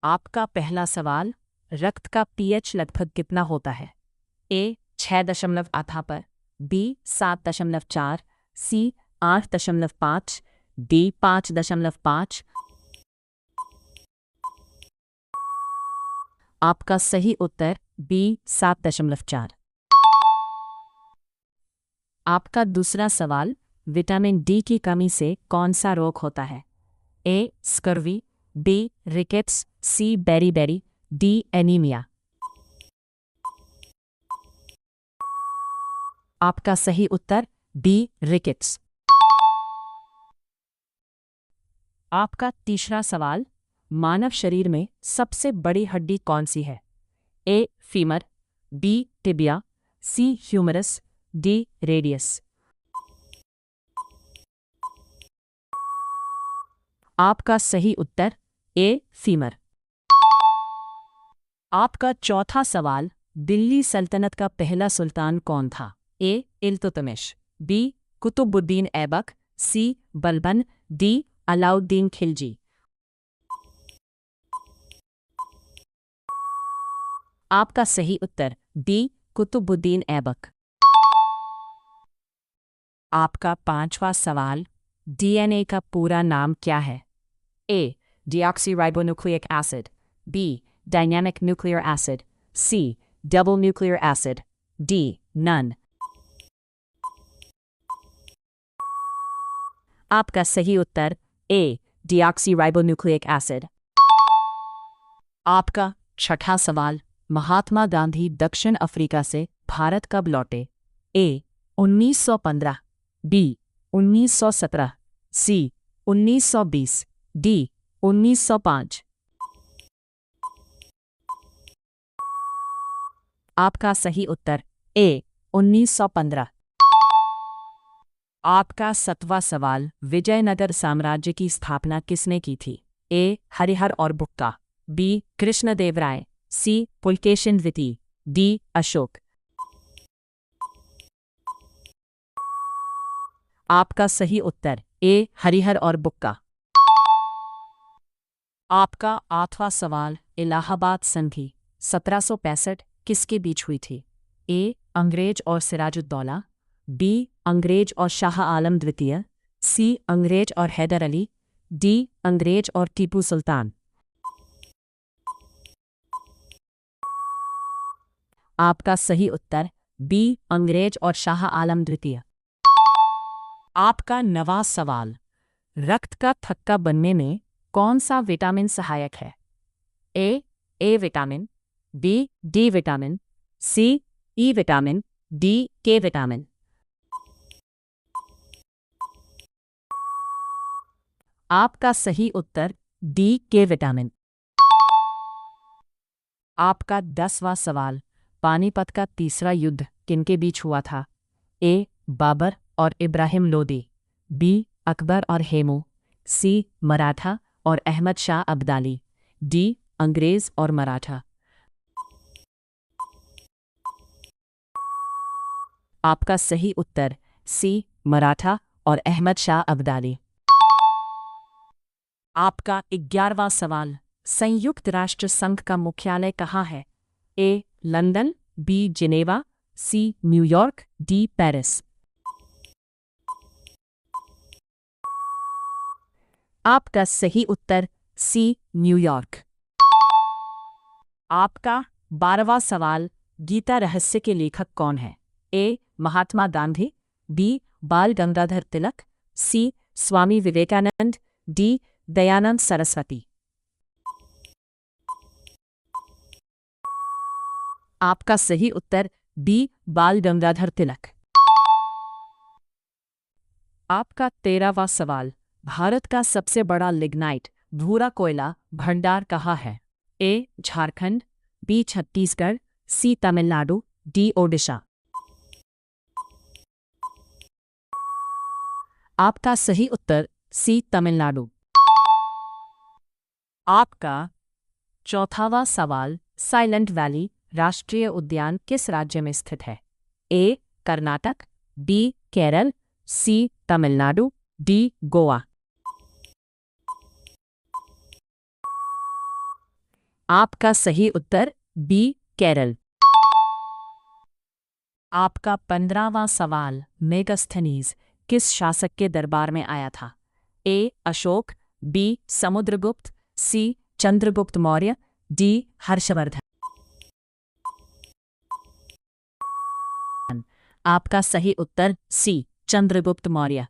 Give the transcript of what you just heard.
आपका पहला सवाल, रक्त का पीएच लगभग कितना होता है? ए 6.8 पर, बी 7.4, सी 8.5, डी 5.5। आपका सही उत्तर बी 7.4। आपका दूसरा सवाल, विटामिन डी की कमी से कौन सा रोग होता है? ए स्कर्वी, बी रिकेट्स, सी बेरीबेरी, डी एनीमिया। आपका सही उत्तर बी रिकेट्स। आपका तीसरा सवाल, मानव शरीर में सबसे बड़ी हड्डी कौन सी है? A femur, B tibia, C humerus, D radius. आपका सही उत्तर ए फीमर। आपका चौथा सवाल, दिल्ली सल्तनत का पहला सुल्तान कौन था? ए इल्तुतमिश, बी कुतुबुद्दीन ऐबक, सी बलबन, डी अलाउद्दीन खिलजी। आपका सही उत्तर बी कुतुबुद्दीन ऐबक। आपका पांचवा सवाल, डीएनए का पूरा नाम क्या है? A deoxyribonucleic acid, B dynamic nuclear acid, C double nuclear acid, D none. आपका सही उत्तर ए डीऑक्सीराइबोन्यूक्लिक एसिड। आपका छठा सवाल, महात्मा गांधी दक्षिण अफ्रीका से भारत कब लौटे? ए 1915, बी 1917, सी 1920, डी 1905। आपका सही उत्तर ए 1915। आपका सातवां सवाल, विजयनगर साम्राज्य की स्थापना किसने की थी? ए हरिहर और बुक्का, बी कृष्णदेवराय, सी पुलकेशिन द्वितीय, डी अशोक। आपका सही उत्तर ए हरिहर और बुक्का। आपका आठवां सवाल, इलाहाबाद संधि 1765 किसके बीच हुई थी? ए अंग्रेज और सिराजुद्दौला, बी अंग्रेज और शाह आलम द्वितीय, सी अंग्रेज और हैदर अली, डी अंग्रेज और टीपू सुल्तान। आपका सही उत्तर बी अंग्रेज और शाह आलम द्वितीय। आपका नवां सवाल, रक्त का थक्का बनने में कौन सा विटामिन सहायक है? A vitamin, B D vitamin, C E vitamin, D K vitamin. आपका सही उत्तर डी के विटामिन। आपका 10वां सवाल, पानीपत का तीसरा युद्ध किनके बीच हुआ था? ए बाबर और इब्राहिम लोदी, बी अकबर और हेमू, सी मराठा और अहमद शाह अब्दाली, डी अंग्रेज और मराठा। आपका सही उत्तर सी मराठा और अहमद शाह अब्दाली। आपका 11वां सवाल, संयुक्त राष्ट्र संघ का मुख्यालय कहाँ है? A London, B Geneva, C New York, D Paris. आपका सही उत्तर सी न्यूयॉर्क। आपका 12वां सवाल, गीता रहस्य के लेखक कौन है? ए महात्मा गांधी, बी बाल गंगाधर तिलक, सी स्वामी विवेकानंद, डी दयानंद सरस्वती। आपका सही उत्तर बी बाल गंगाधर तिलक। आपका 13वां सवाल, भारत का सबसे बड़ा लिग्नाइट भूरा कोयला भंडार कहाँ है? ए झारखंड, बी छत्तीसगढ़, सी तमिलनाडु, डी ओडिशा। आपका सही उत्तर सी तमिलनाडु। आपका 4वां सवाल, साइलेंट वैली राष्ट्रीय उद्यान किस राज्य में स्थित है? ए कर्नाटक, बी केरल, सी तमिलनाडु, डी गोवा। आपका सही उत्तर बी केरल। आपका 15वां सवाल, मेगास्थनीज किस शासक के दरबार में आया था? ए अशोक, बी समुद्रगुप्त, सी चंद्रगुप्त मौर्य, डी हर्षवर्धन। आपका सही उत्तर सी चंद्रगुप्त मौर्य।